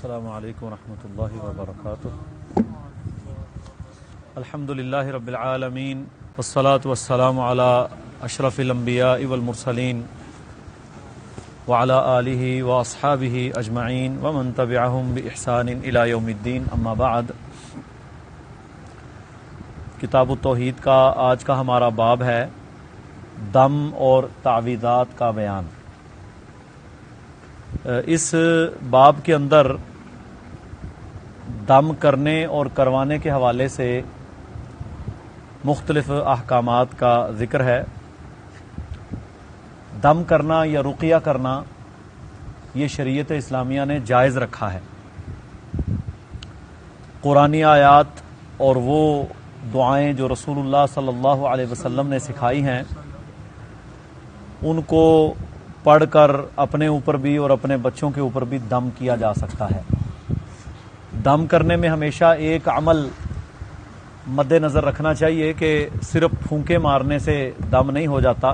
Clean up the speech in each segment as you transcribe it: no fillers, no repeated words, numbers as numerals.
السلام علیکم ورحمۃ اللہ وبرکاتہ. الحمدللہ رب العالمین والصلاة والسلام علی اشرف الانبیاء والمرسلین وعلی آلہ واصحابہ اجمعین ومن تبعہم بإحسان الی یوم الدین. اما بعد، کتاب التوحید کا آج کا ہمارا باب ہے دم اور تعویذات کا بیان. اس باب کے اندر دم کرنے اور کروانے کے حوالے سے مختلف احکامات کا ذکر ہے. دم کرنا یا رقیہ کرنا یہ شریعت اسلامیہ نے جائز رکھا ہے. قرآنی آیات اور وہ دعائیں جو رسول اللہ صلی اللہ علیہ وسلم نے سکھائی ہیں ان کو پڑھ کر اپنے اوپر بھی اور اپنے بچوں کے اوپر بھی دم کیا جا سکتا ہے. دم کرنے میں ہمیشہ ایک عمل مد نظر رکھنا چاہیے کہ صرف پھونکے مارنے سے دم نہیں ہو جاتا،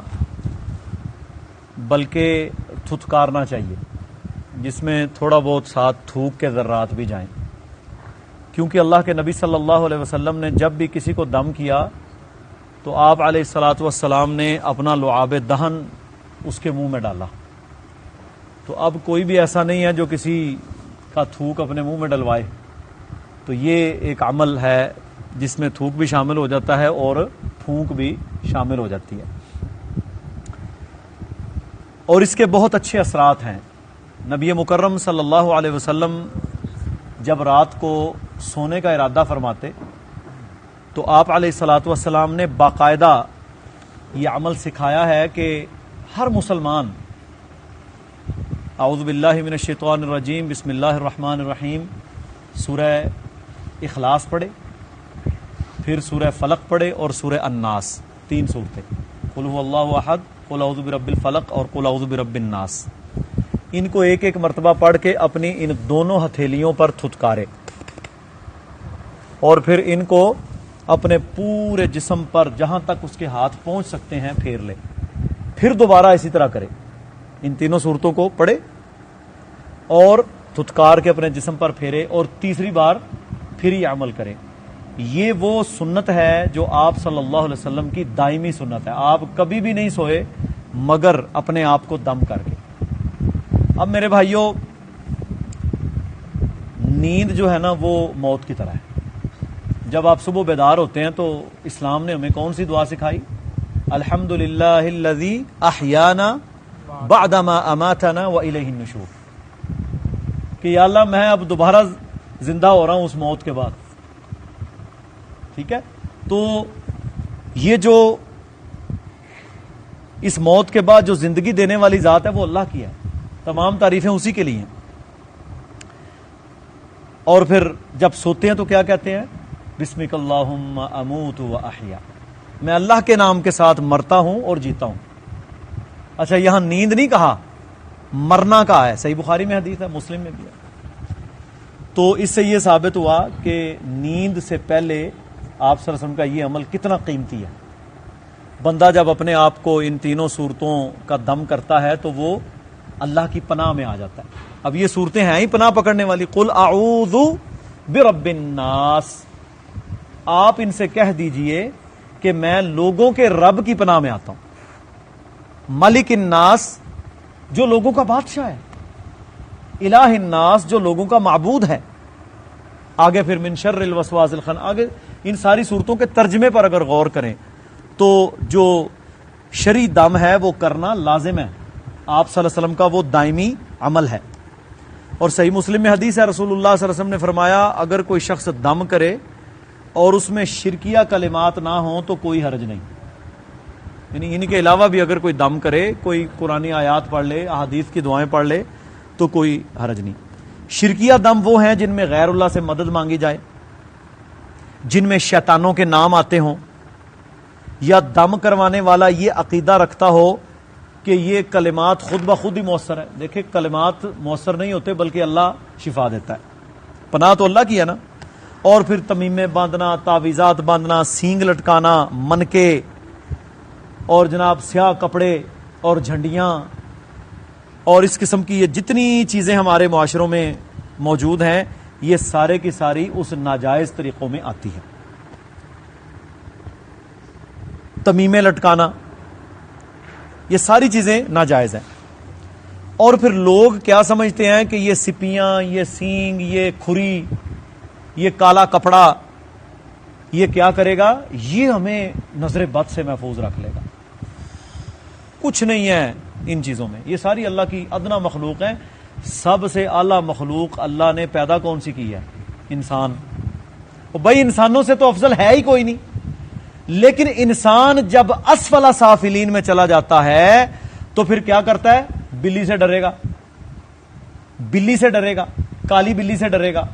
بلکہ تھتکارنا چاہیے جس میں تھوڑا بہت ساتھ تھوک کے ذرات بھی جائیں، کیونکہ اللہ کے نبی صلی اللہ علیہ وسلم نے جب بھی کسی کو دم کیا تو آپ علیہ الصلاۃ والسلام نے اپنا لعاب دہن اس کے منہ میں ڈالا. تو اب کوئی بھی ایسا نہیں ہے جو کسی کا تھوک اپنے منہ میں ڈلوائے. تو یہ ایک عمل ہے جس میں تھوک بھی شامل ہو جاتا ہے اور پھونک بھی شامل ہو جاتی ہے، اور اس کے بہت اچھے اثرات ہیں. نبی مکرم صلی اللہ علیہ وسلم جب رات کو سونے کا ارادہ فرماتے تو آپ علیہ الصلاۃ والسلام نے باقاعدہ یہ عمل سکھایا ہے کہ ہر مسلمان اعوذ باللہ من الشیطان الرجیم بسم اللہ الرحمن الرحیم سورہ اخلاص پڑھے، پھر سورہ فلق پڑھے اور سورہ الناس، 3 سورتیں، قل هو اللہ احد، قل اعوذ برب الفلق اور قل اعوذ برب الناس. ان کو ایک ایک مرتبہ پڑھ کے اپنی ان دونوں ہتھیلیوں پر تھتکارے اور پھر ان کو اپنے پورے جسم پر جہاں تک اس کے ہاتھ پہنچ سکتے ہیں پھیر لے. پھر دوبارہ اسی طرح کرے، ان تینوں صورتوں کو پڑھے اور تھتکار کے اپنے جسم پر پھیرے اور تیسری بار پھر یہ عمل کرے. یہ وہ سنت ہے جو آپ صلی اللہ علیہ وسلم کی دائمی سنت ہے. آپ کبھی بھی نہیں سوئے مگر اپنے آپ کو دم کر کے. اب میرے بھائیوں، نیند جو ہے نا وہ موت کی طرح ہے. جب آپ صبح بیدار ہوتے ہیں تو اسلام نے ہمیں کون سی دعا سکھائی؟ الحمدللہ الذی احیانا بعدما اماتنا والیہ النشور، کہ یا اللہ میں اب دوبارہ زندہ ہو رہا ہوں اس موت کے بعد. ٹھیک ہے، تو یہ جو اس موت کے بعد جو زندگی دینے والی ذات ہے وہ اللہ کی ہے، تمام تعریفیں اسی کے لیے ہیں. اور پھر جب سوتے ہیں تو کیا کہتے ہیں؟ بسمک اللہم اموت و احیا، میں اللہ کے نام کے ساتھ مرتا ہوں اور جیتا ہوں. اچھا، یہاں نیند نہیں کہا، مرنا کہا ہے. صحیح بخاری میں حدیث ہے، مسلم میں بھی ہے. تو اس سے یہ ثابت ہوا کہ نیند سے پہلے آپ صلی اللہ علیہ وسلم کا یہ عمل کتنا قیمتی ہے. بندہ جب اپنے آپ کو ان تینوں صورتوں کا دم کرتا ہے تو وہ اللہ کی پناہ میں آ جاتا ہے. اب یہ صورتیں ہیں ہی پناہ پکڑنے والی. قل اعوذ برب الناس، آپ ان سے کہہ دیجئے کہ میں لوگوں کے رب کی پناہ میں آتا ہوں. ملک الناس، جو لوگوں کا بادشاہ ہے. الہ الناس، جو لوگوں کا معبود ہے. آگے پھر من شر الوسواس آگے ان ساری صورتوں کے ترجمے پر اگر غور کریں تو جو شرعی دم ہے وہ کرنا لازم ہے. آپ صلی اللہ علیہ وسلم کا وہ دائمی عمل ہے. اور صحیح مسلم میں حدیث ہے، رسول اللہ صلی اللہ علیہ وسلم نے فرمایا اگر کوئی شخص دم کرے اور اس میں شرکیہ کلمات نہ ہوں تو کوئی حرج نہیں. یعنی ان کے علاوہ بھی اگر کوئی دم کرے، کوئی قرآنی آیات پڑھ لے، احادیث کی دعائیں پڑھ لے تو کوئی حرج نہیں. شرکیہ دم وہ ہیں جن میں غیر اللہ سے مدد مانگی جائے، جن میں شیطانوں کے نام آتے ہوں، یا دم کروانے والا یہ عقیدہ رکھتا ہو کہ یہ کلمات خود بخود ہی مؤثر ہے. دیکھیں، کلمات مؤثر نہیں ہوتے بلکہ اللہ شفا دیتا ہے. پناہ تو اللہ کی ہے نا. اور پھر تمیمیں باندھنا، تعویذات باندھنا، سینگ لٹکانا، منکے، اور جناب سیاہ کپڑے اور جھنڈیاں اور اس قسم کی یہ جتنی چیزیں ہمارے معاشروں میں موجود ہیں یہ سارے کی ساری اس ناجائز طریقوں میں آتی ہے. تمیمے لٹکانا یہ ساری چیزیں ناجائز ہیں. اور پھر لوگ کیا سمجھتے ہیں کہ یہ سپیاں، یہ سینگ، یہ کھری، یہ کالا کپڑا یہ کیا کرے گا؟ یہ ہمیں نظر بد سے محفوظ رکھ لے گا. کچھ نہیں ہے ان چیزوں میں، یہ ساری اللہ کی ادنا مخلوق ہیں. سب سے اعلیٰ مخلوق اللہ نے پیدا کون سی کی ہے؟ انسان. بھائی انسانوں سے تو افضل ہے ہی کوئی نہیں. لیکن انسان جب اسفل سافلین میں چلا جاتا ہے تو پھر کیا کرتا ہے؟ بلی سے ڈرے گا، بلی سے ڈرے گا، کالی بلی سے ڈرے گا،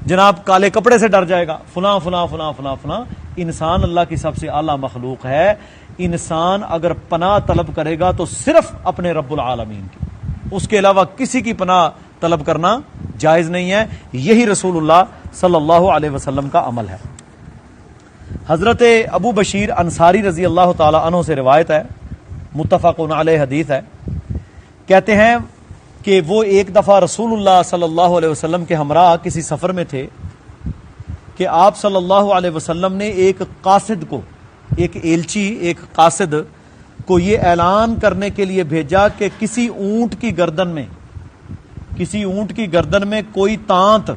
جناب کالے کپڑے سے ڈر جائے گا، فلاں فلاں فلاں فلاں فلاں. انسان اللہ کی سب سے اعلیٰ مخلوق ہے. انسان اگر پناہ طلب کرے گا تو صرف اپنے رب العالمین کی، اس کے علاوہ کسی کی پناہ طلب کرنا جائز نہیں ہے. یہی رسول اللہ صلی اللہ علیہ وسلم کا عمل ہے. حضرت ابو بشیر انصاری رضی اللہ تعالی عنہ سے روایت ہے، متفق علیہ حدیث ہے. کہتے ہیں کہ وہ ایک دفعہ رسول اللہ صلی اللہ علیہ وسلم کے ہمراہ کسی سفر میں تھے کہ آپ صلی اللہ علیہ وسلم نے ایک قاصد کو، ایک ایلچی، ایک قاصد کو یہ اعلان کرنے کے لیے بھیجا کہ کسی اونٹ کی گردن میں کوئی تانت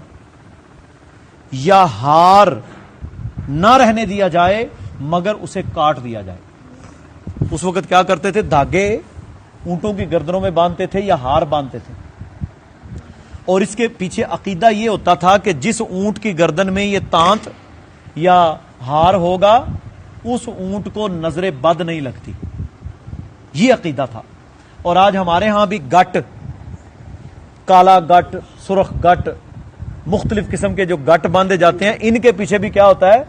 یا ہار نہ رہنے دیا جائے مگر اسے کاٹ دیا جائے. اس وقت کیا کرتے تھے؟ دھاگے اونٹوں کی گردنوں میں باندھتے تھے یا ہار باندھتے تھے. اور اس کے پیچھے عقیدہ یہ ہوتا تھا کہ جس اونٹ کی گردن میں یہ تانت یا ہار ہوگا اس اونٹ کو نظر بد نہیں لگتی. یہ عقیدہ تھا. اور آج ہمارے ہاں بھی گٹ، کالا گٹ، سرخ گٹ، مختلف قسم کے جو گٹ باندھے جاتے ہیں، ان کے پیچھے بھی کیا ہوتا ہے؟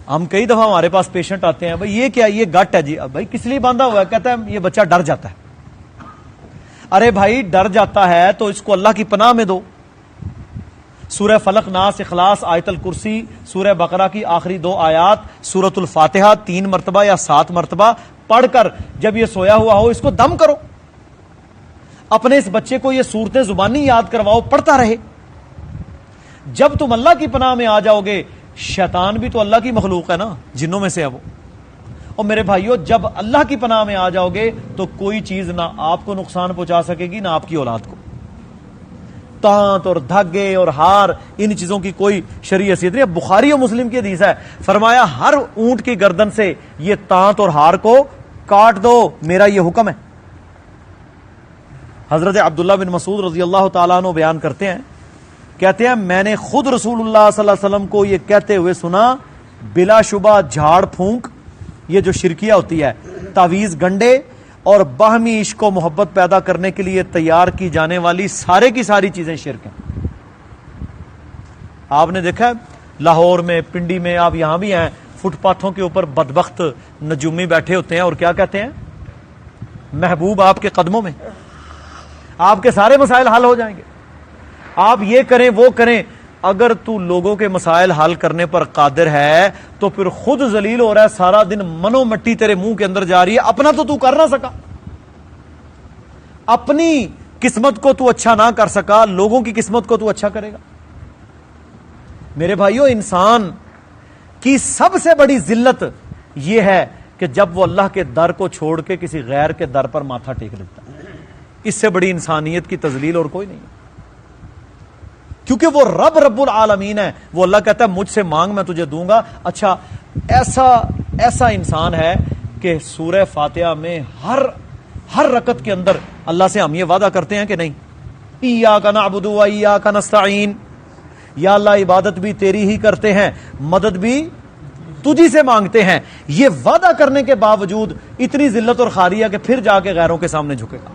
ہم کئی دفعہ ہمارے پاس پیشنٹ آتے ہیں، بھائی یہ کیا، یہ گٹ ہے جی. اب بھائی کس لیے باندھا ہوا ہے؟ کہتا ہے یہ بچہ ڈر جاتا ہے. ارے بھائی ڈر جاتا ہے تو اس کو اللہ کی پناہ میں دو. سورہ فلق، ناس، اخلاص، آیت الکرسی، سورہ بقرہ کی آخری 2 آیات، سورۃ الفاتحہ 3 مرتبہ یا 7 مرتبہ پڑھ کر جب یہ سویا ہوا ہو اس کو دم کرو. اپنے اس بچے کو یہ صورتیں زبانی یاد کرواؤ، پڑھتا رہے. جب تم اللہ کی پناہ میں آ جاؤ گے، شیطان بھی تو اللہ کی مخلوق ہے نا، جنوں میں سے ہے وہ. اور میرے بھائیو جب اللہ کی پناہ میں آ جاؤ گے تو کوئی چیز نہ آپ کو نقصان پہنچا سکے گی نہ آپ کی اولاد کو. تانت اور دھاگے اور ہار، ان چیزوں کی کوئی شرعی حیثیت نہیں. بخاری اور مسلم کی حدیث ہے، فرمایا ہر اونٹ کی گردن سے یہ تانت اور ہار کو کاٹ دو، میرا یہ حکم ہے. حضرت عبداللہ بن مسعود رضی اللہ تعالیٰ عنہ بیان کرتے ہیں، کہتے ہیں میں نے خود رسول اللہ صلی اللہ علیہ وسلم کو یہ کہتے ہوئے سنا، بلا شبہ جھاڑ پھونک، یہ جو شرکیہ ہوتی ہے، تعویذ گنڈے اور باہمی عشق و محبت پیدا کرنے کے لیے تیار کی جانے والی سارے کی ساری چیزیں شرک ہیں. آپ نے دیکھا لاہور میں، پنڈی میں، آپ یہاں بھی ہیں، فٹ پاتھوں کے اوپر بدبخت نجومی بیٹھے ہوتے ہیں اور کیا کہتے ہیں؟ محبوب آپ کے قدموں میں، آپ کے سارے مسائل حل ہو جائیں گے، آپ یہ کریں وہ کریں. اگر تو لوگوں کے مسائل حل کرنے پر قادر ہے تو پھر خود ذلیل ہو رہا ہے، سارا دن منو مٹی تیرے منہ کے اندر جا رہی ہے. اپنا تو کر نہ سکا، اپنی قسمت کو تو اچھا نہ کر سکا، لوگوں کی قسمت کو تو اچھا کرے گا. میرے بھائیو انسان کی سب سے بڑی ذلت یہ ہے کہ جب وہ اللہ کے در کو چھوڑ کے کسی غیر کے در پر ماتھا ٹیک لیتا ہے. اس سے بڑی انسانیت کی تذلیل اور کوئی نہیں ہے، کیونکہ وہ رب العالمین ہے. وہ اللہ کہتا ہے مجھ سے مانگ میں تجھے دوں گا. اچھا ایسا انسان ہے کہ سورہ فاتحہ میں ہر رکعت کے اندر اللہ سے ہم یہ وعدہ کرتے ہیں کہ نہیں، ایاک نعبد و ایاک نستعین، یا اللہ عبادت بھی تیری ہی کرتے ہیں، مدد بھی تجھی سے مانگتے ہیں. یہ وعدہ کرنے کے باوجود اتنی ذلت اور خاری ہے کہ پھر جا کے غیروں کے سامنے جھکے گا.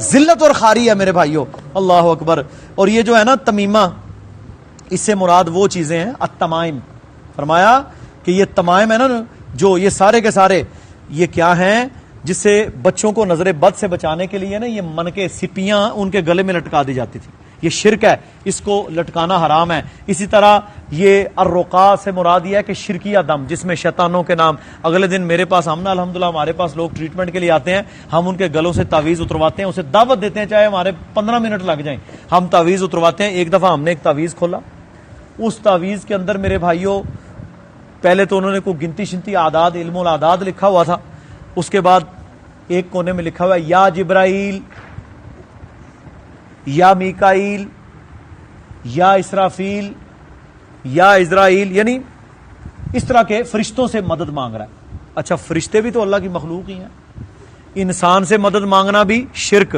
ذلت اور خاری ہے میرے بھائیو. اللہ اکبر. اور یہ جو ہے نا تمیمہ، اس سے مراد وہ چیزیں ہیں التمائم. فرمایا کہ یہ تمائم ہے نا، جو یہ سارے کے سارے یہ کیا ہیں، جس سے بچوں کو نظر بد سے بچانے کے لیے نا یہ من کے سپیاں ان کے گلے میں لٹکا دی جاتی تھی. یہ شرک ہے، اس کو لٹکانا حرام ہے۔ اسی طرح یہ الرقا سے مراد یہ ہے کہ شرکیہ دم جس میں شیطانوں کے نام، اگلے دن میرے پاس ہم نا الحمدللہ ہمارے پاس لوگ ٹریٹمنٹ کے لیے آتے ہیں، ہم ان کے گلوں سے تعویذ اترواتے ہیں، اسے دعوت دیتے ہیں چاہے ہمارے 15 منٹ لگ جائیں، ہم تعویذ اترواتے ہیں۔ ایک دفعہ ہم نے ایک تعویذ کھولا، اس تعویذ کے اندر میرے بھائیوں پہلے تو انہوں نے کوئی گنتی شنتی اعداد، علم الاعداد لکھا ہوا تھا، اس کے بعد ایک کونے میں لکھا ہوا ہے یا جبرائیل یا میکائیل یا اسرافیل یا اسرائیل، یعنی اس طرح کے فرشتوں سے مدد مانگ رہا ہے۔ اچھا فرشتے بھی تو اللہ کی مخلوق ہی ہیں، انسان سے مدد مانگنا بھی شرک۔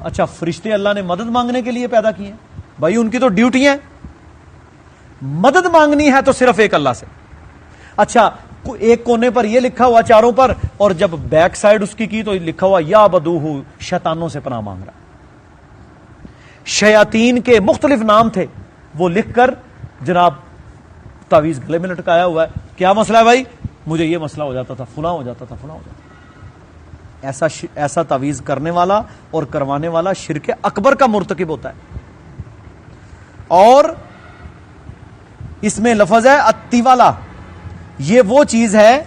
اچھا فرشتے اللہ نے مدد مانگنے کے لیے پیدا کیے ہیں، بھائی ان کی تو ڈیوٹی ہے، مدد مانگنی ہے تو صرف ایک اللہ سے۔ اچھا ایک کونے پر یہ لکھا ہوا چاروں پر، اور جب بیک سائڈ اس کی تو لکھا ہوا یا بدوہ، شیطانوں سے پناہ مانگ رہا۔ شیاطین کے مختلف نام تھے، وہ لکھ کر جناب تعویذ گلے میں لٹکایا ہوا ہے۔ کیا مسئلہ ہے بھائی؟ مجھے یہ مسئلہ ہو جاتا تھا، فلاں ہو جاتا تھا، فلاں ہو جاتا تھا۔ ایسا تعویذ کرنے والا اور کروانے والا شرک اکبر کا مرتکب ہوتا ہے۔ اور اس میں لفظ ہے اتی والا، یہ وہ چیز ہے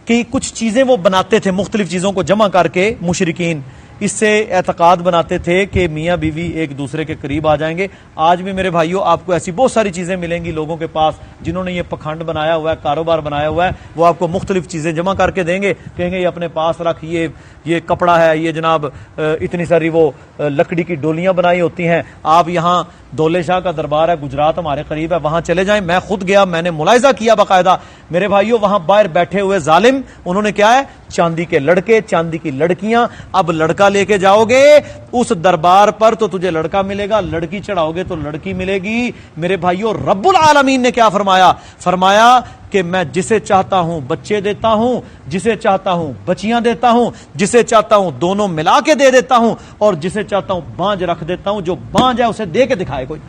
کہ کچھ چیزیں وہ بناتے تھے، مختلف چیزوں کو جمع کر کے مشرکین، اس سے اعتقاد بناتے تھے کہ میاں بیوی ایک دوسرے کے قریب آ جائیں گے۔ آج بھی میرے بھائیوں آپ کو ایسی بہت ساری چیزیں ملیں گی لوگوں کے پاس جنہوں نے یہ پکھنڈ بنایا ہوا ہے، کاروبار بنایا ہوا ہے، وہ آپ کو مختلف چیزیں جمع کر کے دیں گے، کہیں گے یہ اپنے پاس رکھ، یہ کپڑا ہے، یہ جناب اتنی ساری وہ لکڑی کی ڈولیاں بنائی ہوتی ہیں، آپ یہاں دولے شاہ کا دربار ہے، گجرات ہمارے قریب ہے، وہاں چلے جائیں۔ میں خود گیا، میں نے ملاحظہ کیا باقاعدہ میرے بھائیوں، وہاں باہر بیٹھے ہوئے ظالم، انہوں نے کیا ہے، چاندی کے لڑکے، چاندی کی لڑکیاں۔ اب لڑکا لے کے جاؤ گے اس دربار پر تو تجھے لڑکا ملے گا، لڑکی چڑھاؤ گے تو لڑکی ملے گی۔ میرے بھائیوں رب العالمین نے کیا فرمایا؟ فرمایا کہ میں جسے چاہتا ہوں بچے دیتا ہوں، جسے چاہتا ہوں بچیاں دیتا ہوں، جسے چاہتا ہوں دونوں ملا کے دے دیتا ہوں، اور جسے چاہتا ہوں بانج رکھ دیتا ہوں۔ جو بانج ہے اسے دے کے دکھائے کوئی۔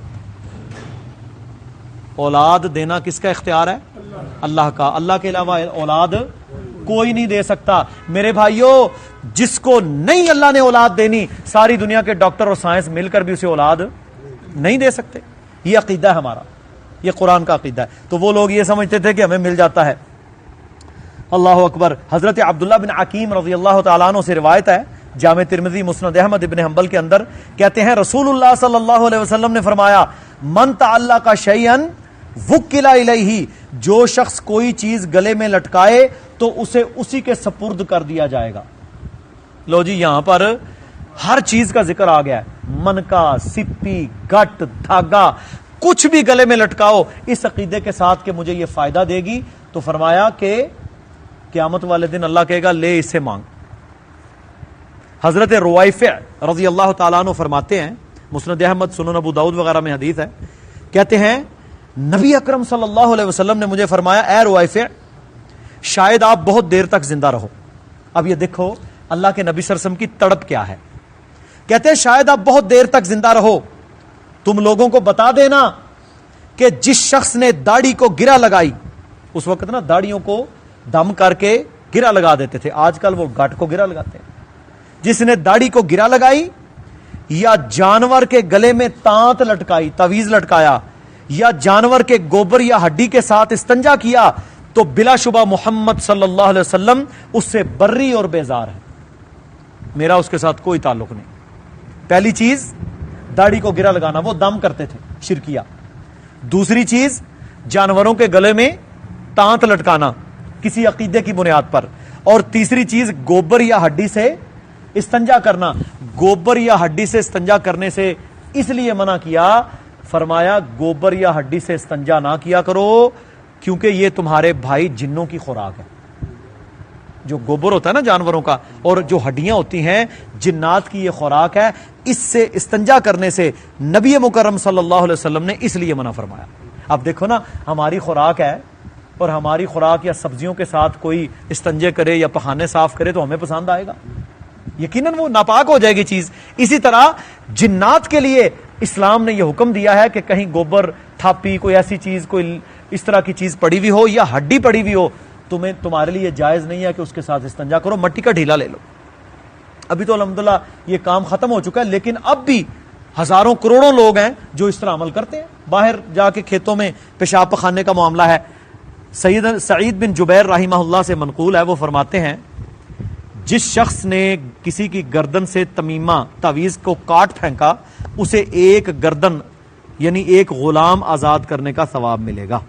اولاد دینا کس کا اختیار ہے؟ اللہ کا۔ اللہ کے علاوہ اولاد کوئی نہیں دے سکتا۔ میرے بھائیوں جس کو نہیں اللہ نے اولاد دینی، ساری دنیا کے ڈاکٹر اور سائنس مل کر بھی اسے اولاد نہیں دے سکتے۔ یہ عقیدہ ہے ہمارا، یہ قرآن کا عقیدہ ہے۔ تو وہ لوگ یہ سمجھتے تھے کہ ہمیں مل جاتا ہے۔ اللہ اکبر۔ حضرت عبداللہ بن عقیم رضی اللہ تعالیٰ عنہ سے روایت ہے، جامع ترمذی، مسند احمد ابن حنبل کے اندر، کہتے ہیں رسول اللہ صلی اللہ علیہ وسلم نے فرمایا من تعلق شیئا وکل الیہ، جو شخص کوئی چیز گلے میں لٹکائے تو اسے اسی کے سپرد کر دیا جائے گا۔ لو جی یہاں پر ہر چیز کا ذکر آ گیا ہے، منکا، سپی، گٹ، دھاگا، کچھ بھی گلے میں لٹکاؤ اس عقیدے کے ساتھ کہ مجھے یہ فائدہ دے گی، تو فرمایا کہ قیامت والے دن اللہ کہے گا لے اس سے مانگ۔ حضرت روایفع رضی اللہ تعالیٰ عنہ فرماتے ہیں، مسند احمد، سنن ابو داؤد وغیرہ میں حدیث ہے، کہتے ہیں نبی اکرم صلی اللہ علیہ وسلم نے مجھے فرمایا اے روایفع شاید آپ بہت دیر تک زندہ رہو۔ اب یہ دیکھو اللہ کے نبی صلی اللہ علیہ وسلم کی تڑپ کیا ہے۔ کہتے ہیں شاید آپ بہت دیر تک زندہ رہو، تم لوگوں کو بتا دینا کہ جس شخص نے داڑھی کو گرہ لگائی، اس وقت نا داڑھیوں کو دم کر کے گرہ لگا دیتے تھے، آج کل وہ گٹ کو گرہ لگاتے ہیں۔ جس نے داڑھی کو گرہ لگائی یا جانور کے گلے میں تانت لٹکائی، تعویذ لٹکایا، یا جانور کے گوبر یا ہڈی کے ساتھ استنجا کیا، تو بلا شبہ محمد صلی اللہ علیہ وسلم اس سے بری اور بیزار ہے، میرا اس کے ساتھ کوئی تعلق نہیں۔ پہلی چیز داڑھی کو گرہ لگانا، وہ دم کرتے تھے، شرکیہ۔ دوسری چیز جانوروں کے گلے میں تانت لٹکانا کسی عقیدے کی بنیاد پر، اور تیسری چیز گوبر یا ہڈی سے استنجا کرنا۔ گوبر یا ہڈی سے استنجا کرنے سے اس لیے منع کیا، فرمایا گوبر یا ہڈی سے استنجا نہ کیا کرو کیونکہ یہ تمہارے بھائی جنوں کی خوراک ہے۔ جو گوبر ہوتا ہے نا جانوروں کا، اور جو ہڈیاں ہوتی ہیں جنات کی، یہ خوراک ہے۔ اس سے استنجا کرنے سے نبی مکرم صلی اللہ علیہ وسلم نے اس لیے منع فرمایا۔ اب دیکھو نا ہماری خوراک ہے، اور ہماری خوراک یا سبزیوں کے ساتھ کوئی استنجے کرے یا پخانے صاف کرے تو ہمیں پسند آئے گا؟ یقیناً وہ ناپاک ہو جائے گی چیز۔ اسی طرح جنات کے لیے اسلام نے یہ حکم دیا ہے کہ کہیں گوبر، تھاپی، کوئی ایسی چیز، کوئی اس طرح کی چیز پڑی ہوئی ہو یا ہڈی پڑی ہوئی ہو، تمہارے لیے جائز نہیں ہے کہ اس کے ساتھ استنجا کرو، مٹی کا ڈھیلا لے لو۔ ابھی تو الحمدللہ یہ کام ختم ہو چکا ہے، لیکن اب بھی ہزاروں کروڑوں لوگ ہیں جو اس طرح عمل کرتے ہیں. باہر جا کے کھیتوں میں پیشاب پخانے کا معاملہ ہے. سعید بن جبیر رحمہ اللہ سے منقول ہے، وہ فرماتے ہیں جس شخص نے کسی کی گردن سے تمیمہ تعویذ کو کاٹ پھینکا اسے ایک گردن یعنی ایک غلام آزاد کرنے کا ثواب ملے گا.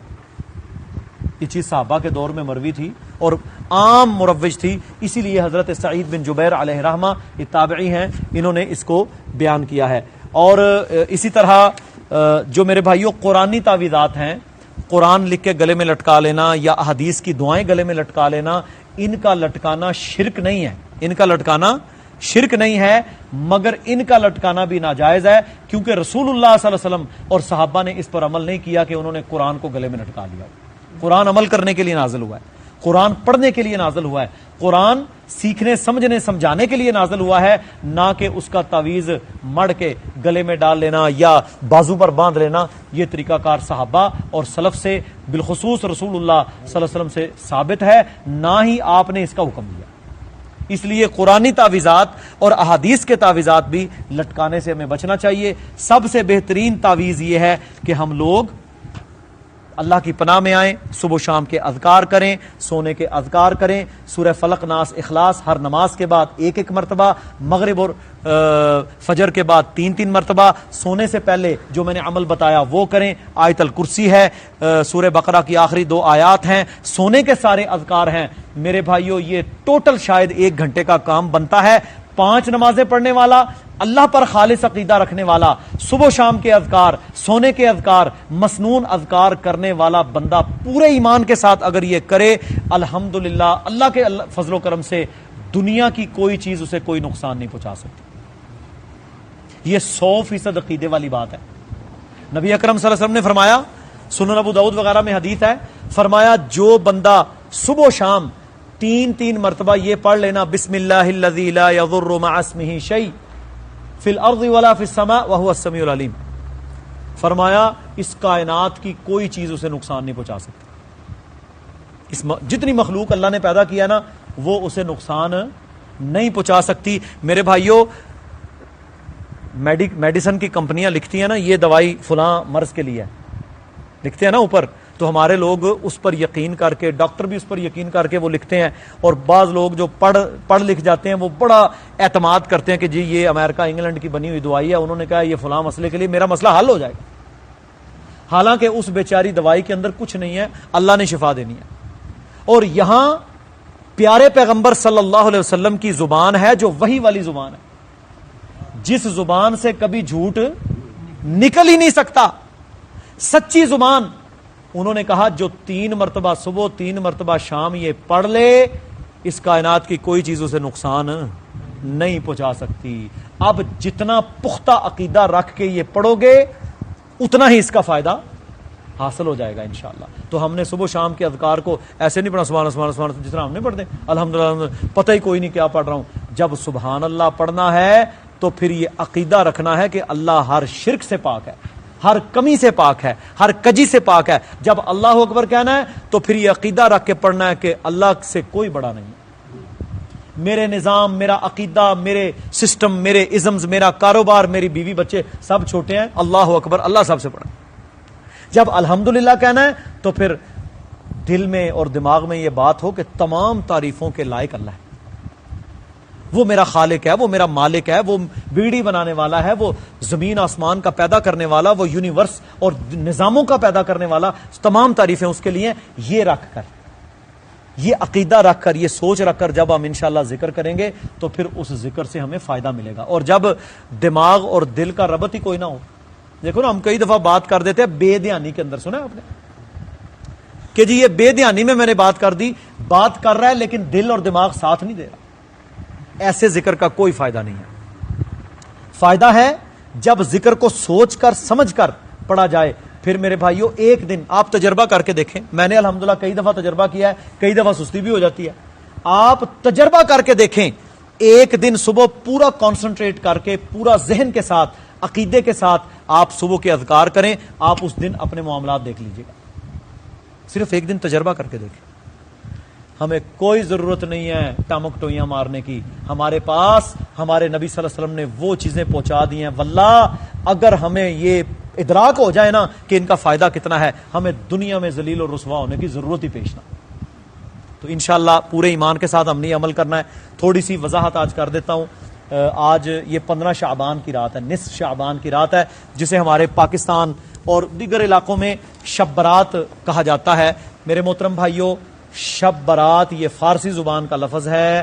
یہ چیز صحابہ کے دور میں مروی تھی اور عام مروج تھی، اسی لیے حضرت سعید بن جبیر علیہ رحمہ یہ تابعی ہیں، انہوں نے اس کو بیان کیا ہے. اور اسی طرح جو میرے بھائیوں قرآنی تعویذات ہیں، قرآن لکھ کے گلے میں لٹکا لینا یا احادیث کی دعائیں گلے میں لٹکا لینا، ان کا لٹکانا شرک نہیں ہے، ان کا لٹکانا شرک نہیں ہے، مگر ان کا لٹکانا بھی ناجائز ہے، کیونکہ رسول اللہ صلی اللہ علیہ وسلم اور صحابہ نے اس پر عمل نہیں کیا کہ انہوں نے قرآن کو گلے میں لٹکا لیا. قرآن عمل کرنے کے لیے نازل ہوا ہے، قرآن پڑھنے کے لیے نازل ہوا ہے، قرآن سیکھنے سمجھنے سمجھانے کے لیے نازل ہوا ہے، نہ کہ اس کا تعویذ مڑ کے گلے میں ڈال لینا یا بازو پر باندھ لینا. یہ طریقہ کار صحابہ اور سلف سے بالخصوص رسول اللہ صلی اللہ علیہ وسلم سے ثابت ہے، نہ ہی آپ نے اس کا حکم دیا. اس لیے قرآنی تعویذات اور احادیث کے تعویذات بھی لٹکانے سے ہمیں بچنا چاہیے. سب سے بہترین تعویذ یہ ہے کہ ہم لوگ اللہ کی پناہ میں آئیں، صبح و شام کے اذکار کریں، سونے کے اذکار کریں، سورہ فلق ناس اخلاص ہر نماز کے بعد ایک مرتبہ، مغرب اور فجر کے بعد 3 مرتبہ، سونے سے پہلے جو میں نے عمل بتایا وہ کریں. آیت الکرسی ہے، سورہ بقرہ کی آخری 2 آیات ہیں، سونے کے سارے اذکار ہیں. میرے بھائیوں یہ ٹوٹل شاید 1 گھنٹے کا کام بنتا ہے. 5 نمازیں پڑھنے والا، اللہ پر خالص عقیدہ رکھنے والا، صبح و شام کے اذکار، سونے کے اذکار، مسنون اذکار کرنے والا بندہ پورے ایمان کے ساتھ اگر یہ کرے، الحمدللہ اللہ کے فضل و کرم سے دنیا کی کوئی چیز اسے کوئی نقصان نہیں پہنچا سکتی. یہ 100% عقیدے والی بات ہے. نبی اکرم صلی اللہ علیہ وسلم نے فرمایا، سنن ابو داؤد وغیرہ میں حدیث ہے، فرمایا جو بندہ صبح و شام 3 مرتبہ یہ پڑھ لینا، بسم اللہ الذی لا یضر مع اسمہ شیء فی الارض ولا فی السماء وہو السمیع العلیم، فرمایا اس کائنات کی کوئی چیز اسے نقصان نہیں پہنچا سکتی. جتنی مخلوق اللہ نے پیدا کیا نا وہ اسے نقصان نہیں پہنچا سکتی. میرے بھائیوں میڈیسن کی کمپنیاں لکھتی ہیں نا یہ دوائی فلاں مرض کے لیے ہے، لکھتے ہیں نا اوپر، تو ہمارے لوگ اس پر یقین کر کے، ڈاکٹر بھی اس پر یقین کر کے وہ لکھتے ہیں. اور بعض لوگ جو پڑھ لکھ جاتے ہیں وہ بڑا اعتماد کرتے ہیں کہ جی یہ امریکہ انگلینڈ کی بنی ہوئی دوائی ہے، انہوں نے کہا یہ فلاں مسئلے کے لیے میرا مسئلہ حل ہو جائے گا. حالانکہ اس بیچاری دوائی کے اندر کچھ نہیں ہے، اللہ نے شفا دینی ہے. اور یہاں پیارے پیغمبر صلی اللہ علیہ وسلم کی زبان ہے جو وحی والی زبان ہے، جس زبان سے کبھی جھوٹ نکل ہی نہیں سکتا، سچی زبان. انہوں نے کہا جو 3 مرتبہ صبح 3 مرتبہ شام یہ پڑھ لے، اس کائنات کی کوئی چیز اسے نقصان نہیں پہنچا سکتی. اب جتنا پختہ عقیدہ رکھ کے یہ پڑھو گے اتنا ہی اس کا فائدہ حاصل ہو جائے گا انشاءاللہ. تو ہم نے صبح و شام کے اذکار کو ایسے نہیں پڑھا سبحان اللہ سبحان اللہ جس طرح ہم نے پڑھتے الحمدللہ پتہ ہی کوئی نہیں کیا پڑھ رہا ہوں. جب سبحان اللہ پڑھنا ہے تو پھر یہ عقیدہ رکھنا ہے کہ اللہ ہر شرک سے پاک ہے، ہر کمی سے پاک ہے، ہر کجی سے پاک ہے. جب اللہ اکبر کہنا ہے تو پھر یہ عقیدہ رکھ کے پڑھنا ہے کہ اللہ سے کوئی بڑا نہیں. میرے نظام، میرا عقیدہ، میرے سسٹم، میرے ازمز، میرا کاروبار، میری بیوی بچے سب چھوٹے ہیں، اللہ اکبر، اللہ سب سے بڑا. جب الحمدللہ کہنا ہے تو پھر دل میں اور دماغ میں یہ بات ہو کہ تمام تعریفوں کے لائق اللہ ہے، وہ میرا خالق ہے، وہ میرا مالک ہے، وہ بیڑی بنانے والا ہے، وہ زمین آسمان کا پیدا کرنے والا، وہ یونیورس اور نظاموں کا پیدا کرنے والا، تمام تعریفیں اس کے لیے. یہ رکھ کر، یہ عقیدہ رکھ کر، یہ سوچ رکھ کر جب ہم انشاءاللہ ذکر کریں گے تو پھر اس ذکر سے ہمیں فائدہ ملے گا. اور جب دماغ اور دل کا ربط ہی کوئی نہ ہو، دیکھو نا ہم کئی دفعہ بات کر دیتے ہیں بے دھیانی کے اندر، سنا آپ نے کہ جی یہ بے دھیانی میں نے بات کر دی، بات کر رہا ہے لیکن دل اور دماغ ساتھ نہیں دے رہا. ایسے ذکر کا کوئی فائدہ نہیں ہے. فائدہ ہے جب ذکر کو سوچ کر سمجھ کر پڑھا جائے. پھر میرے بھائیوں ایک دن آپ تجربہ کر کے دیکھیں، میں نے الحمدللہ کئی دفعہ تجربہ کیا ہے، کئی دفعہ سستی بھی ہو جاتی ہے. آپ تجربہ کر کے دیکھیں، ایک دن صبح پورا کانسنٹریٹ کر کے، پورا ذہن کے ساتھ، عقیدے کے ساتھ آپ صبح کے اذکار کریں، آپ اس دن اپنے معاملات دیکھ لیجئے گا. صرف ایک دن تجربہ کر کے دیکھیں. ہمیں کوئی ضرورت نہیں ہے ٹامک ٹوئیاں مارنے کی. ہمارے پاس ہمارے نبی صلی اللہ علیہ وسلم نے وہ چیزیں پہنچا دی ہیں. واللہ اگر ہمیں یہ ادراک ہو جائے نا کہ ان کا فائدہ کتنا ہے، ہمیں دنیا میں ذلیل اور رسوا ہونے کی ضرورت ہی پیش نہ۔ تو انشاءاللہ پورے ایمان کے ساتھ ہم نے عمل کرنا ہے۔ تھوڑی سی وضاحت آج کر دیتا ہوں۔ آج یہ 15 شعبان کی رات ہے، نصف شعبان کی رات ہے، جسے ہمارے پاکستان اور دیگر علاقوں میں شب برات کہا جاتا ہے۔ میرے محترم بھائیوں، شب برات یہ فارسی زبان کا لفظ ہے،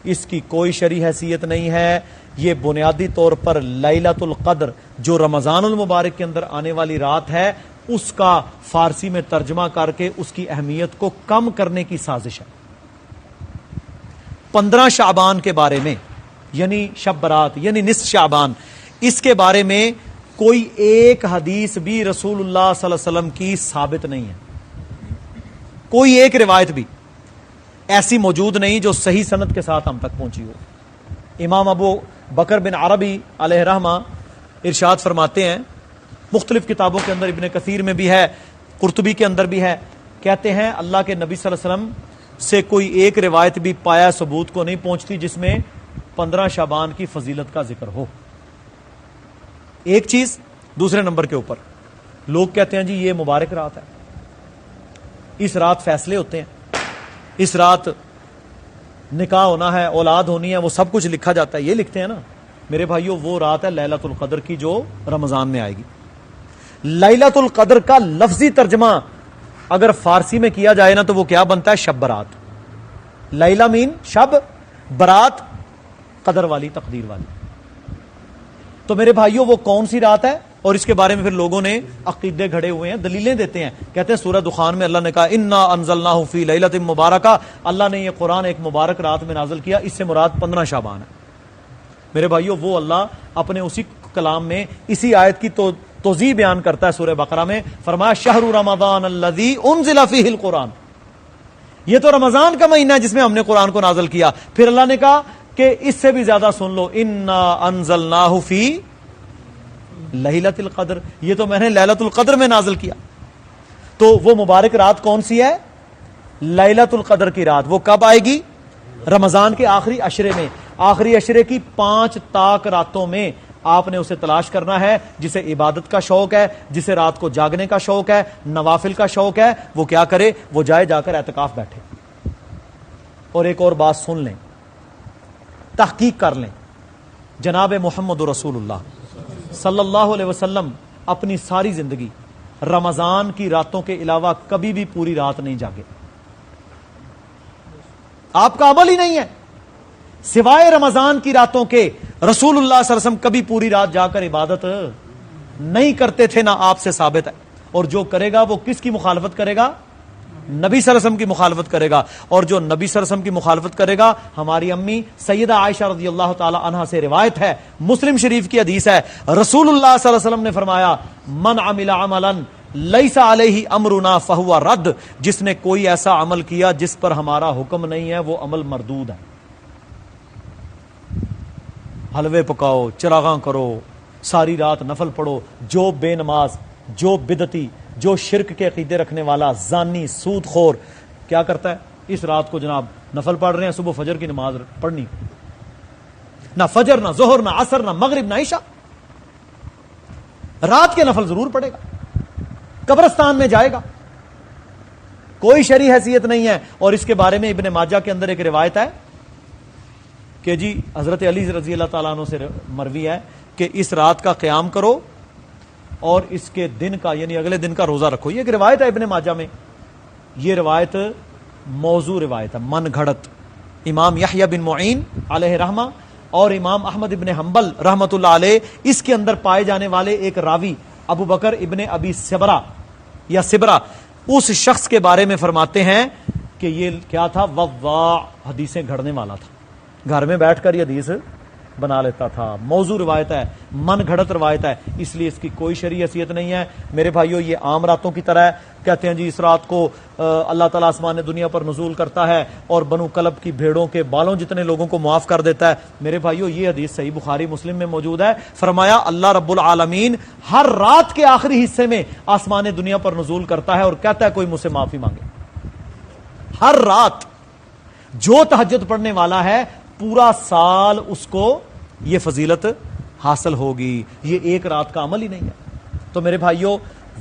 اس کی کوئی شرعی حیثیت نہیں ہے۔ یہ بنیادی طور پر لیلۃ القدر جو رمضان المبارک کے اندر آنے والی رات ہے، اس کا فارسی میں ترجمہ کر کے اس کی اہمیت کو کم کرنے کی سازش ہے۔ 15 شعبان کے بارے میں، یعنی شب برات یعنی نصف شعبان، اس کے بارے میں کوئی ایک حدیث بھی رسول اللہ صلی اللہ علیہ وسلم کی ثابت نہیں ہے۔ کوئی ایک روایت بھی ایسی موجود نہیں جو صحیح سند کے ساتھ ہم تک پہنچی ہو۔ امام ابو بکر بن عربی علیہ رحمہ ارشاد فرماتے ہیں، مختلف کتابوں کے اندر، ابن کثیر میں بھی ہے، قرطبی کے اندر بھی ہے، کہتے ہیں اللہ کے نبی صلی اللہ علیہ وسلم سے کوئی ایک روایت بھی پایا ثبوت کو نہیں پہنچتی جس میں 15 شعبان کی فضیلت کا ذکر ہو۔ ایک چیز، دوسرے نمبر کے اوپر لوگ کہتے ہیں جی یہ مبارک رات ہے، اس رات فیصلے ہوتے ہیں، اس رات نکاح ہونا ہے، اولاد ہونی ہے، وہ سب کچھ لکھا جاتا ہے، یہ لکھتے ہیں نا۔ میرے بھائیوں، وہ رات ہے لیلۃ القدر کی جو رمضان میں آئے گی۔ لیلۃ القدر کا لفظی ترجمہ اگر فارسی میں کیا جائے نا تو وہ کیا بنتا ہے؟ شب برات۔ لیلہ مین شب، برات قدر والی، تقدیر والی۔ تو میرے بھائیوں، وہ کون سی رات ہے؟ اور اس کے بارے میں پھر لوگوں نے عقیدے گھڑے ہوئے ہیں، دلیلیں دیتے ہیں۔ کہتے ہیں سورہ دخان میں اللہ نے کہا انا انزلناہ فی لیلۃ مبارکہ، اللہ نے یہ قرآن ایک مبارک رات میں نازل کیا، اس سے مراد 15 شعبان ہے۔ میرے بھائیوں، وہ اللہ اپنے اسی کلام میں اسی آیت کی توضیح بیان کرتا ہے سورہ بقرہ میں، فرمایا شہر رمضان الذی انزل فیہ القرآن، یہ تو رمضان کا مہینہ ہے جس میں ہم نے قرآن کو نازل کیا۔ پھر اللہ نے کہا کہ اس سے بھی زیادہ سن لو، انا انزلناہ فی لیلۃ القدر، یہ تو میں نے لیلۃ القدر میں نازل کیا۔ تو وہ مبارک رات کون سی ہے؟ لیلۃ القدر کی رات۔ وہ کب آئے گی؟ رمضان کے آخری عشرے میں، آخری عشرے کی 5 طاق راتوں میں آپ نے اسے تلاش کرنا ہے۔ جسے عبادت کا شوق ہے، جسے رات کو جاگنے کا شوق ہے، نوافل کا شوق ہے، وہ کیا کرے؟ وہ جائے، جا کر اعتکاف بیٹھے۔ اور ایک اور بات سن لیں، تحقیق کر لیں، جناب محمد رسول اللہ صلی اللہ علیہ وسلم اپنی ساری زندگی رمضان کی راتوں کے علاوہ کبھی بھی پوری رات نہیں جاگے۔ آپ کا عمل ہی نہیں ہے، سوائے رمضان کی راتوں کے رسول اللہ صلی اللہ علیہ وسلم کبھی پوری رات جا کر عبادت نہیں کرتے تھے، نہ آپ سے ثابت ہے۔ اور جو کرے گا وہ کس کی مخالفت کرے گا؟ نبی صلی اللہ علیہ وسلم کی مخالفت کرے گا۔ اور جو نبی صلی اللہ علیہ وسلم کی مخالفت کرے گا، ہماری امی سیدہ عائشہ رضی اللہ تعالی عنہا سے روایت ہے، مسلم شریف کی حدیث ہے، رسول اللہ صلی اللہ علیہ وسلم نے فرمایا من عمل عملا لیس علیہ امرنا فہو رد، جس نے کوئی ایسا عمل کیا جس پر ہمارا حکم نہیں ہے وہ عمل مردود ہے۔ حلوے پکاؤ، چراغاں کرو، ساری رات نفل پڑھو، جو بے نماز، جو بدعتی، جو شرک کے عقیدے رکھنے والا، زانی، سود خور کیا کرتا ہے؟ اس رات کو جناب نفل پڑھ رہے ہیں، صبح فجر کی نماز پڑھنی، نہ فجر، نہ ظہر، نہ عصر، نہ مغرب، نہ عشاء، رات کے نفل ضرور پڑھے گا، قبرستان میں جائے گا، کوئی شرعی حیثیت نہیں ہے۔ اور اس کے بارے میں ابن ماجہ کے اندر ایک روایت ہے کہ جی حضرت علی رضی اللہ تعالیٰ عنہ سے مروی ہے کہ اس رات کا قیام کرو اور اس کے دن کا یعنی اگلے دن کا روزہ رکھو۔ یہ ایک روایت ہے ابن ماجہ میں، یہ روایت موضوع روایت ہے، من گھڑت۔ امام یحییٰ بن معین علیہ رحمہ اور امام احمد ابن حنبل رحمۃ اللہ علیہ، اس کے اندر پائے جانے والے ایک راوی ابو بکر ابن ابی سبرہ یا سبرہ، اس شخص کے بارے میں فرماتے ہیں کہ یہ کیا تھا؟ وضاع، حدیثیں گھڑنے والا تھا، گھر میں بیٹھ کر یہ حدیث بنا لیتا تھا۔ موضوع روایت ہے، من گھڑت روایت ہے، اس لیے اس کی کوئی شرعی حیثیت نہیں ہے۔ میرے بھائیوں، یہ عام راتوں کی طرح ہے۔ کہتے ہیں جی اس رات کو اللہ تعالیٰ آسمان دنیا پر نزول کرتا ہے اور بنو کلب کی بھیڑوں کے بالوں جتنے لوگوں کو معاف کر دیتا ہے۔ میرے بھائیوں، یہ حدیث صحیح بخاری مسلم میں موجود ہے۔ فرمایا اللہ رب العالمین ہر رات کے آخری حصے میں آسمان دنیا پر نزول کرتا ہے اور کہتا ہے کوئی مجھ سے معافی مانگے۔ ہر رات جو تہجد پڑھنے والا ہے پورا سال اس کو یہ فضیلت حاصل ہوگی. یہ ایک رات کا عمل ہی نہیں ہے. تو میرے بھائیوں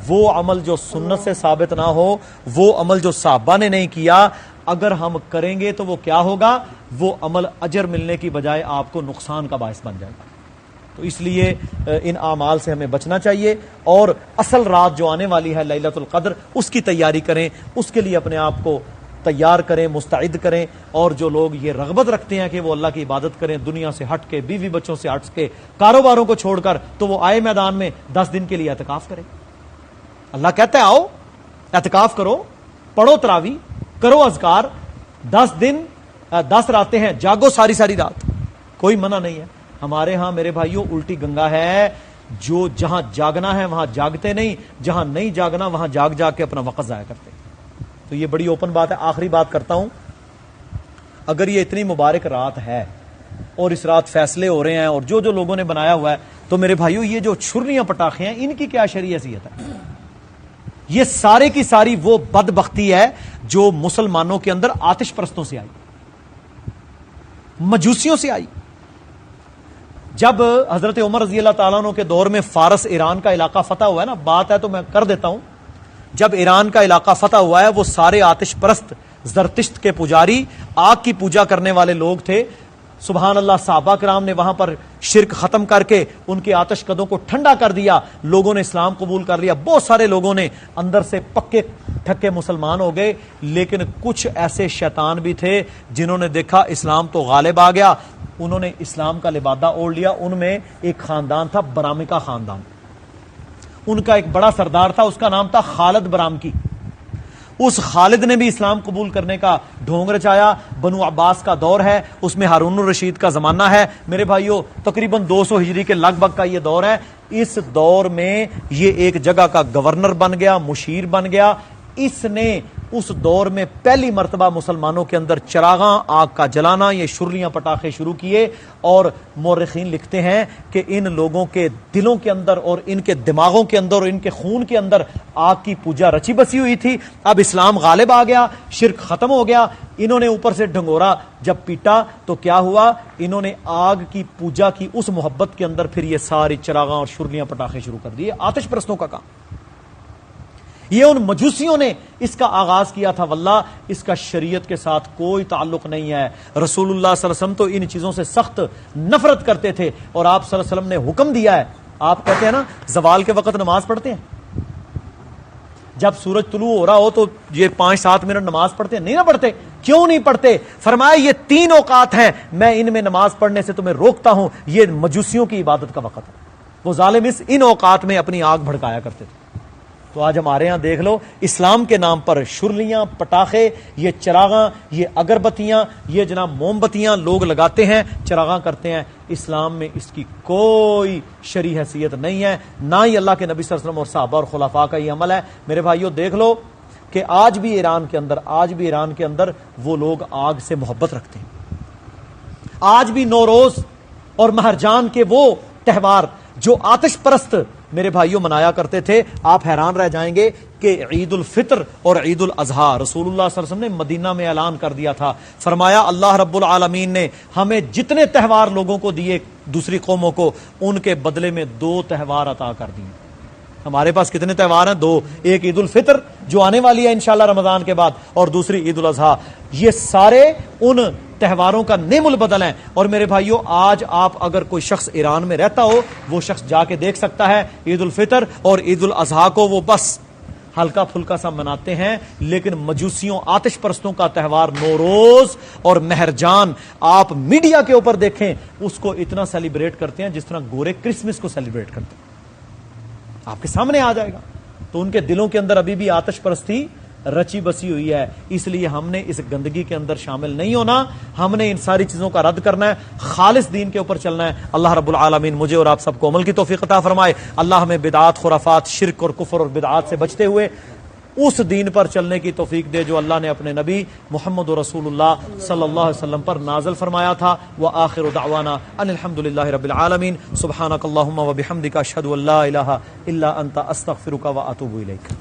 وہ عمل جو سنت سے ثابت نہ ہو، وہ عمل جو صحابہ نے نہیں کیا، اگر ہم کریں گے تو وہ کیا ہوگا؟ وہ عمل اجر ملنے کی بجائے آپ کو نقصان کا باعث بن جائے گا. تو اس لیے ان اعمال سے ہمیں بچنا چاہیے، اور اصل رات جو آنے والی ہے لیلۃ القدر، اس کی تیاری کریں، اس کے لیے اپنے آپ کو تیار کریں، مستعد کریں. اور جو لوگ یہ رغبت رکھتے ہیں کہ وہ اللہ کی عبادت کریں، دنیا سے ہٹ کے، بیوی بچوں سے ہٹ کے، کاروباروں کو چھوڑ کر، تو وہ آئے میدان میں 10 دن کے لیے اعتکاف کریں. اللہ کہتا ہے آؤ اعتکاف کرو، پڑھو تراوی، کرو اذکار، 10 دن 10 راتیں ہیں، جاگو ساری ساری رات، کوئی منع نہیں ہے. ہمارے ہاں میرے بھائیوں الٹی گنگا ہے، جو جہاں جاگنا ہے وہاں جاگتے نہیں، جہاں نہیں جاگنا وہاں جاگ جاگ کے اپنا وقت ضائع کرتے. تو یہ بڑی اوپن بات ہے. آخری بات کرتا ہوں، اگر یہ اتنی مبارک رات ہے اور اس رات فیصلے ہو رہے ہیں اور جو جو لوگوں نے بنایا ہوا ہے، تو میرے بھائیوں یہ جو چھرنیاں پٹاخے ہیں ان کی کیا شرعی حیثیت ہے؟ یہ سارے کی ساری وہ بدبختی ہے جو مسلمانوں کے اندر آتش پرستوں سے آئی، مجوسیوں سے آئی. جب حضرت عمر رضی اللہ تعالیٰ عنہ کے دور میں فارس ایران کا علاقہ فتح ہوا ہے نا، بات ہے تو میں کر دیتا ہوں، جب ایران کا علاقہ فتح ہوا ہے، وہ سارے آتش پرست زرتشت کے پجاری، آگ کی پوجا کرنے والے لوگ تھے. سبحان اللہ، صحابہ کرام نے وہاں پر شرک ختم کر کے ان کے آتش قدوں کو ٹھنڈا کر دیا، لوگوں نے اسلام قبول کر لیا. بہت سارے لوگوں نے اندر سے پکے ٹھکے مسلمان ہو گئے، لیکن کچھ ایسے شیطان بھی تھے جنہوں نے دیکھا اسلام تو غالب آ گیا، انہوں نے اسلام کا لبادہ اوڑھ لیا. ان میں ایک خاندان تھا برامکا خاندان، ان کا ایک بڑا سردار تھا، اس کا نام تھا خالد برامکی. اس خالد نے بھی اسلام قبول کرنے کا ڈھونگ رچایا. بنو عباس کا دور ہے، اس میں ہارون الرشید کا زمانہ ہے. میرے بھائیوں تقریباً 200 ہجری کے لگ بھگ کا یہ دور ہے. اس دور میں یہ ایک جگہ کا گورنر بن گیا، مشیر بن گیا. اس نے اس دور میں پہلی مرتبہ مسلمانوں کے اندر چراغاں، آگ کا جلانا، یہ شرلیاں پٹاخے شروع کیے. اور مورخین لکھتے ہیں کہ ان لوگوں کے دلوں کے اندر اور ان کے دماغوں کے اندر اور ان کے خون کے اندر آگ کی پوجا رچی بسی ہوئی تھی. اب اسلام غالب آ گیا، شرک ختم ہو گیا. انہوں نے اوپر سے ڈھنگورا جب پیٹا تو کیا ہوا؟ انہوں نے آگ کی پوجا کی اس محبت کے اندر پھر یہ ساری چراغاں اور شرلیاں پٹاخے شروع کر دیے. آتش پرستوں کا کام یہ ان مجوسیوں نے اس کا آغاز کیا تھا. واللہ اس کا شریعت کے ساتھ کوئی تعلق نہیں ہے. رسول اللہ صلی اللہ علیہ وسلم تو ان چیزوں سے سخت نفرت کرتے تھے، اور آپ صلی اللہ علیہ وسلم نے حکم دیا ہے. آپ کہتے ہیں نا زوال کے وقت نماز پڑھتے ہیں، جب سورج طلوع ہو رہا ہو تو یہ 5-7 منٹ نماز پڑھتے ہیں؟ نہیں نہ پڑھتے. کیوں نہیں پڑھتے؟ فرمایا یہ 3 اوقات ہیں، میں ان میں نماز پڑھنے سے تمہیں روکتا ہوں. یہ مجوسیوں کی عبادت کا وقت ہے. وہ ظالم ان اوقات میں اپنی آگ بھڑکایا کرتے تھے. تو آج ہمارے ہاں دیکھ لو، اسلام کے نام پر شرلیاں، پٹاخے، یہ چراغاں، یہ اگربتیاں، یہ جناب موم بتیاں لوگ لگاتے ہیں، چراغاں کرتے ہیں. اسلام میں اس کی کوئی شرعی حیثیت نہیں ہے، نہ ہی اللہ کے نبی صلی اللہ علیہ وسلم اور صحابہ اور خلفاء کا یہ عمل ہے. میرے بھائیوں دیکھ لو کہ آج بھی ایران کے اندر وہ لوگ آگ سے محبت رکھتے ہیں. آج بھی نوروز اور مہرجان کے وہ تہوار جو آتش پرست میرے بھائیوں منایا کرتے تھے، آپ حیران رہ جائیں گے کہ عید الفطر اور عید الاضحیٰ رسول اللہ صلی اللہ علیہ وسلم نے مدینہ میں اعلان کر دیا تھا. فرمایا اللہ رب العالمین نے ہمیں جتنے تہوار لوگوں کو دیے دوسری قوموں کو، ان کے بدلے میں 2 تہوار عطا کر دیے. ہمارے پاس کتنے تہوار ہیں؟ 2. ایک عید الفطر جو آنے والی ہے انشاءاللہ رمضان کے بعد، اور دوسری عید الاضحیٰ. یہ سارے ان تہواروں کا نعم البدل ہیں. اور میرے بھائیوں آج آپ اگر کوئی شخص ایران میں رہتا ہو، وہ شخص جا کے دیکھ سکتا ہے عید الفطر اور عید الاضحیٰ کو وہ بس ہلکا پھلکا سا مناتے ہیں. لیکن مجوسیوں، آتش پرستوں کا تہوار نوروز اور مہرجان آپ میڈیا کے اوپر دیکھیں، اس کو اتنا سیلیبریٹ کرتے ہیں جس طرح گورے کرسمس کو سیلیبریٹ کرتے ہیں. آپ کے سامنے آ جائے گا. تو ان کے دلوں کے اندر ابھی بھی آتش پرستی رچی بسی ہوئی ہے. اس لیے ہم نے اس گندگی کے اندر شامل نہیں ہونا، ہم نے ان ساری چیزوں کا رد کرنا ہے، خالص دین کے اوپر چلنا ہے. اللہ رب العالمین مجھے اور آپ سب کو عمل کی توفیق عطا فرمائے. اللہ ہمیں بدعات، خرافات، شرک اور کفر اور بدعات سے بچتے ہوئے اس دین پر چلنے کی توفیق دے جو اللہ نے اپنے نبی محمد رسول اللہ صلی اللہ علیہ وسلم پر نازل فرمایا تھا. وآخر دعوانا ان الحمدللہ رب العالمین. سبحانک اللہم وبحمدک اشہد ان لا الہ الا انت استغفرک واتوب الیک.